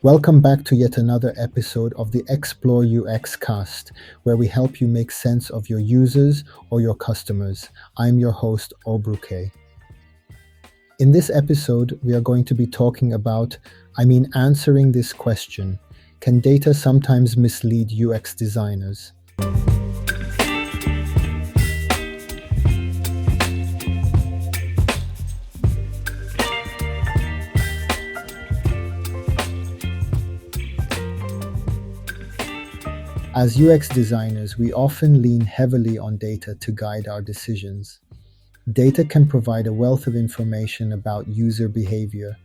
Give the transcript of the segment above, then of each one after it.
Welcome back to yet another episode of the xploreUXCast, where we help you make sense of your users or your customers. I'm your host, Obruke. In this episode, we are going to be talking about, answering this question: can data sometimes mislead UX designers? As UX designers, we often lean heavily on data to guide our decisions. Data can provide a wealth of information about user behavior,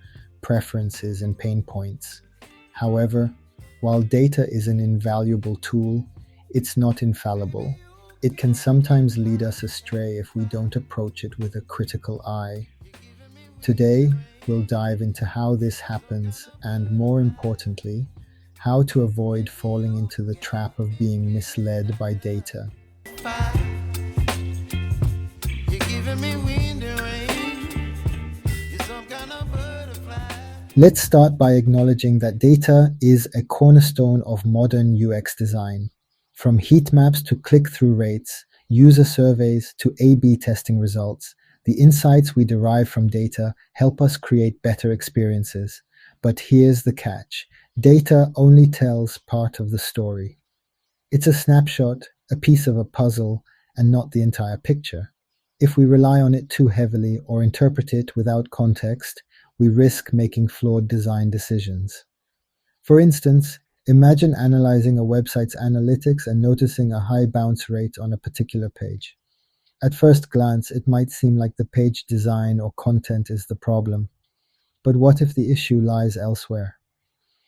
preferences, and pain points. However, while data is an invaluable tool, it's not infallible. It can sometimes lead us astray if we don't approach it with a critical eye. Today, we'll dive into how this happens and, more importantly, how to avoid falling into the trap of being misled by data. Let's start by acknowledging that data is a cornerstone of modern UX design. From heat maps to click-through rates, user surveys to A/B testing results, the insights we derive from data help us create better experiences. But here's the catch: data only tells part of the story. It's a snapshot, a piece of a puzzle, and not the entire picture. If we rely on it too heavily or interpret it without context, we risk making flawed design decisions. For instance, imagine analyzing a website's analytics and noticing a high bounce rate on a particular page. At first glance, it might seem like the page design or content is the problem. But what if the issue lies elsewhere?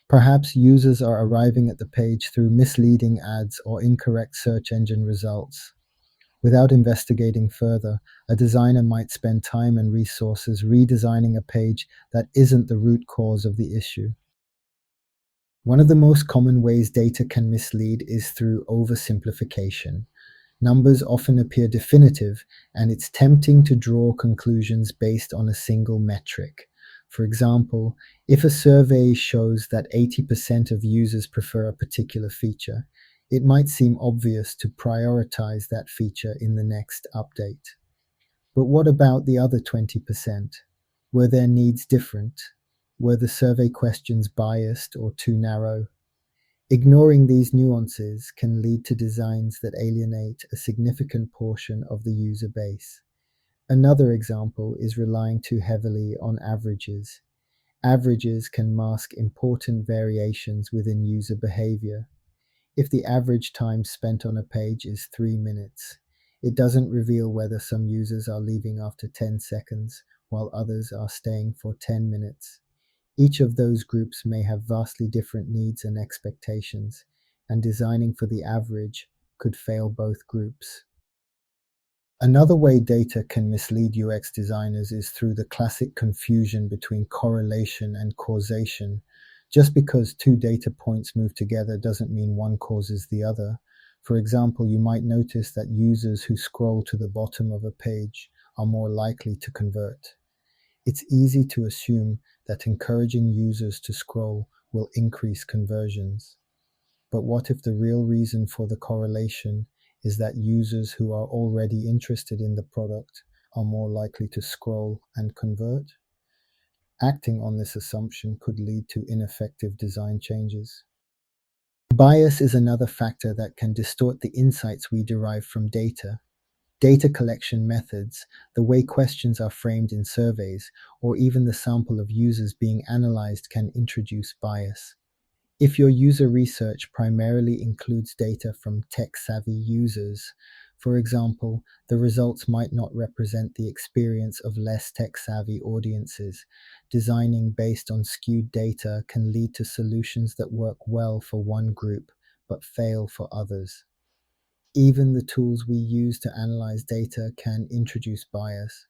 Perhaps users are arriving at the page through misleading ads or incorrect search engine results. Without investigating further, a designer might spend time and resources redesigning a page that isn't the root cause of the issue. One of the most common ways data can mislead is through oversimplification. Numbers often appear definitive, and it's tempting to draw conclusions based on a single metric. For example, if a survey shows that 80% of users prefer a particular feature, it might seem obvious to prioritize that feature in the next update. But what about the other 20%? Were their needs different? Were the survey questions biased or too narrow? Ignoring these nuances can lead to designs that alienate a significant portion of the user base. Another example is relying too heavily on averages. Averages can mask important variations within user behavior. If the average time spent on a page is 3 minutes, it doesn't reveal whether some users are leaving after 10 seconds while others are staying for 10 minutes. Each of those groups may have vastly different needs and expectations, and designing for the average could fail both groups. Another way data can mislead UX designers is through the classic confusion between correlation and causation. Just because two data points move together doesn't mean one causes the other. For example, you might notice that users who scroll to the bottom of a page are more likely to convert. It's easy to assume that encouraging users to scroll will increase conversions. But what if the real reason for the correlation is that users who are already interested in the product are more likely to scroll and convert? Acting on this assumption could lead to ineffective design changes. Bias is another factor that can distort the insights we derive from data. Data collection methods, the way questions are framed in surveys, or even the sample of users being analyzed can introduce bias. If your user research primarily includes data from tech-savvy users, for example, the results might not represent the experience of less tech-savvy audiences. Designing based on skewed data can lead to solutions that work well for one group but fail for others. Even the tools we use to analyze data can introduce bias.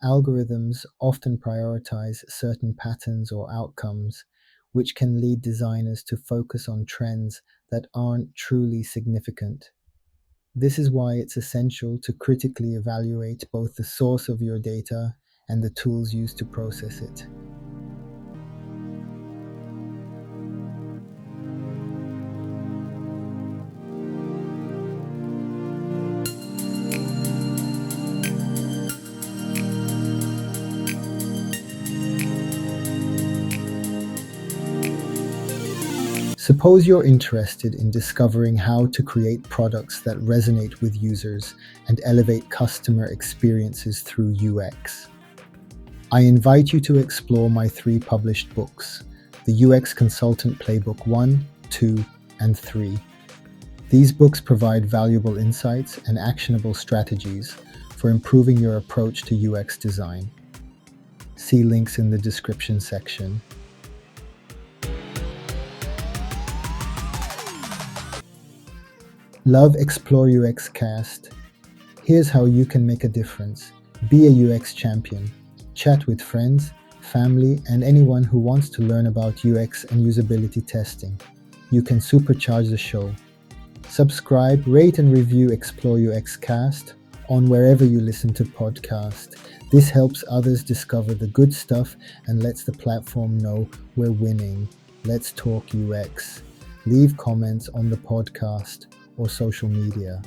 Algorithms often prioritize certain patterns or outcomes, which can lead designers to focus on trends that aren't truly significant. This is why it's essential to critically evaluate both the source of your data and the tools used to process it. Suppose you're interested in discovering how to create products that resonate with users and elevate customer experiences through UX. I invite you to explore my 3 published books, the UX Consultant Playbook 1, 2, and 3. These books provide valuable insights and actionable strategies for improving your approach to UX design. See links in the description section. Love xploreUXCast. Here's how you can make a difference. Be a UX champion. Chat with friends, family, and anyone who wants to learn about UX and usability testing. You can supercharge the show. Subscribe, rate, and review xploreUXCast on wherever you listen to podcasts. This helps others discover the good stuff and lets the platform know we're winning. Let's talk UX. Leave comments on the podcast or social media.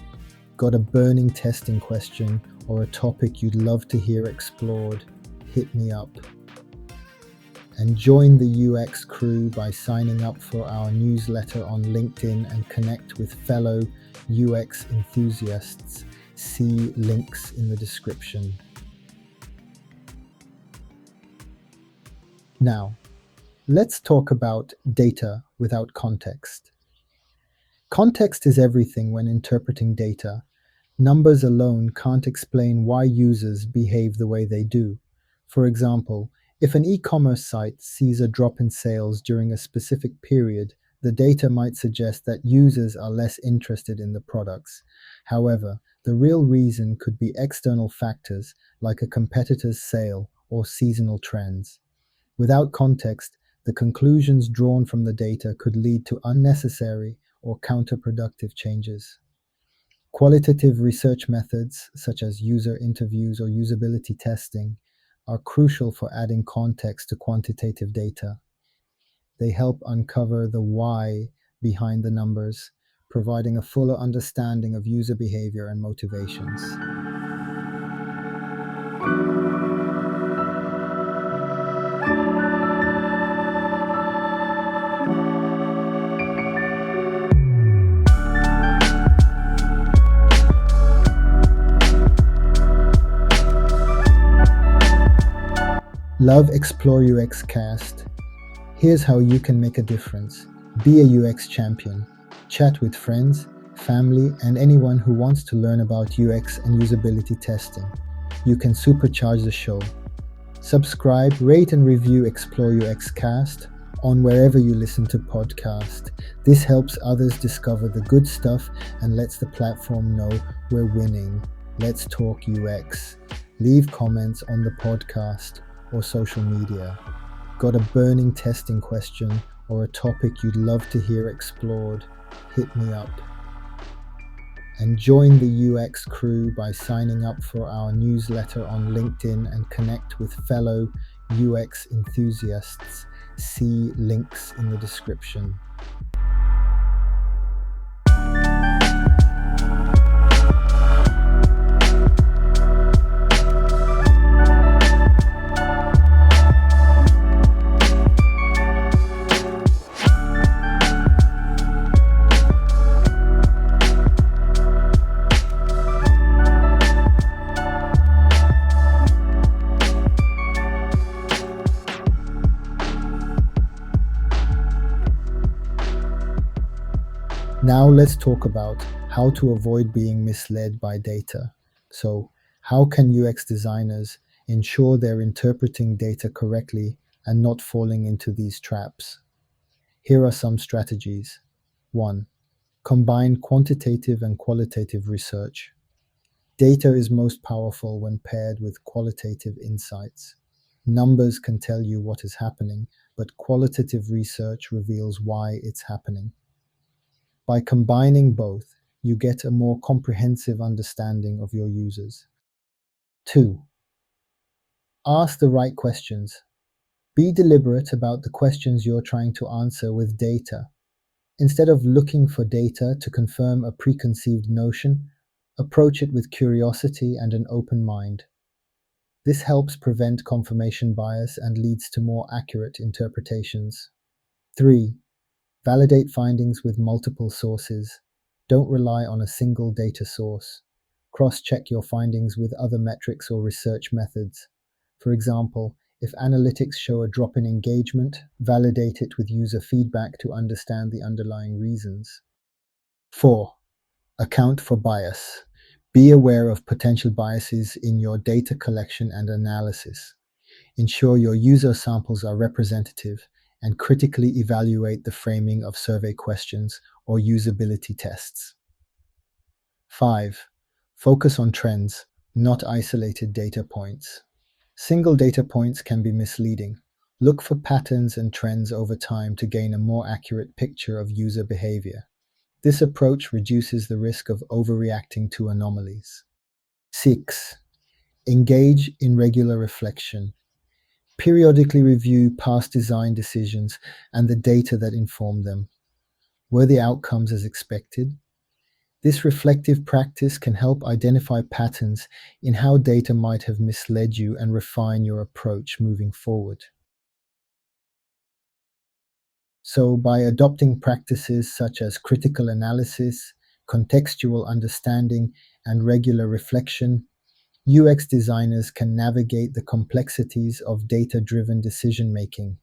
Got a burning testing question or a topic you'd love to hear explored? Hit me up. And join the UX crew by signing up for our newsletter on LinkedIn and connect with fellow UX enthusiasts. See links in the description. Now, let's talk about data without context. Context is everything when interpreting data. Numbers alone can't explain why users behave the way they do. For example, if an e-commerce site sees a drop in sales during a specific period, the data might suggest that users are less interested in the products. However, the real reason could be external factors like a competitor's sale or seasonal trends. Without context, the conclusions drawn from the data could lead to unnecessary or counterproductive changes. Qualitative research methods, such as user interviews or usability testing, are crucial for adding context to quantitative data. They help uncover the why behind the numbers, providing a fuller understanding of user behavior and motivations. Love xploreUXCast. Here's how you can make a difference. Be a UX champion. Chat with friends, family, and anyone who wants to learn about UX and usability testing. You can supercharge the show. Subscribe, rate, and review xploreUXCast on wherever you listen to podcasts. This helps others discover the good stuff and lets the platform know we're winning. Let's talk UX. Leave comments on the podcast or social media. Got a burning testing question or a topic you'd love to hear explored? Hit me up. And join the UX crew by signing up for our newsletter on LinkedIn and connect with fellow UX enthusiasts. See links in the description. Now let's talk about how to avoid being misled by data. So, how can UX designers ensure they're interpreting data correctly and not falling into these traps? Here are some strategies. 1. Combine quantitative and qualitative research. Data is most powerful when paired with qualitative insights. Numbers can tell you what is happening, but qualitative research reveals why it's happening. By combining both, you get a more comprehensive understanding of your users. 2. Ask the right questions. Be deliberate about the questions you're trying to answer with data. Instead of looking for data to confirm a preconceived notion, approach it with curiosity and an open mind. This helps prevent confirmation bias and leads to more accurate interpretations. 3. Validate findings with multiple sources. Don't rely on a single data source. Cross-check your findings with other metrics or research methods. For example, if analytics show a drop in engagement, validate it with user feedback to understand the underlying reasons. 4. Account for bias. Be aware of potential biases in your data collection and analysis. Ensure your user samples are representative and critically evaluate the framing of survey questions or usability tests. 5. Focus on trends, not isolated data points. Single data points can be misleading. Look for patterns and trends over time to gain a more accurate picture of user behavior. This approach reduces the risk of overreacting to anomalies. 6. Engage in regular reflection. Periodically review past design decisions and the data that informed them. Were the outcomes as expected? This reflective practice can help identify patterns in how data might have misled you and refine your approach moving forward. So, by adopting practices such as critical analysis, contextual understanding, and regular reflection, UX designers can navigate the complexities of data-driven decision-making.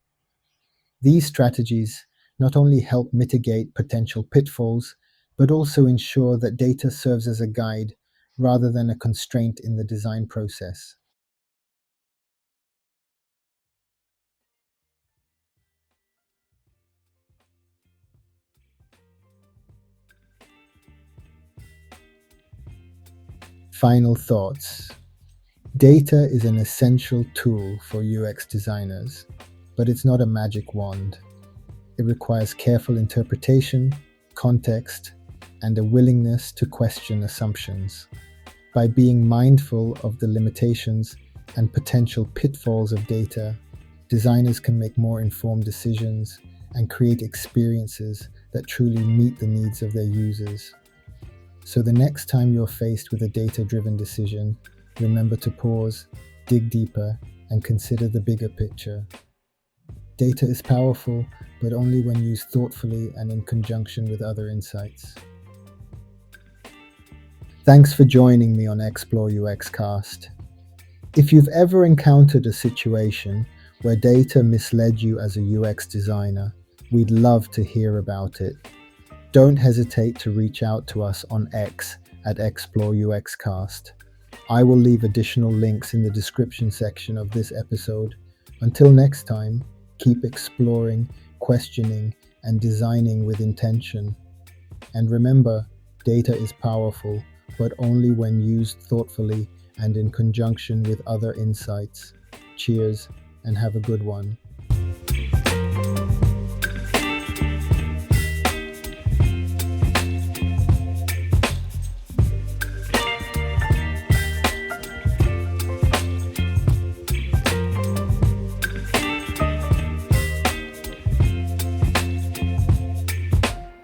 These strategies not only help mitigate potential pitfalls, but also ensure that data serves as a guide rather than a constraint in the design process. Final thoughts. Data is an essential tool for UX designers, but it's not a magic wand. It requires careful interpretation, context, and a willingness to question assumptions. By being mindful of the limitations and potential pitfalls of data, designers can make more informed decisions and create experiences that truly meet the needs of their users. So the next time you're faced with a data-driven decision, remember to pause, dig deeper, and consider the bigger picture. Data is powerful, but only when used thoughtfully and in conjunction with other insights. Thanks for joining me on xploreUXCast. If you've ever encountered a situation where data misled you as a UX designer, we'd love to hear about it. Don't hesitate to reach out to us on X at xploreUXCast. I will leave additional links in the description section of this episode. Until next time, keep exploring, questioning, and designing with intention. And remember, data is powerful, but only when used thoughtfully and in conjunction with other insights. Cheers, and have a good one.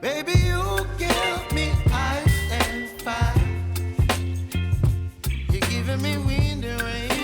Baby, you give me ice and fire. You're giving me wind and rain.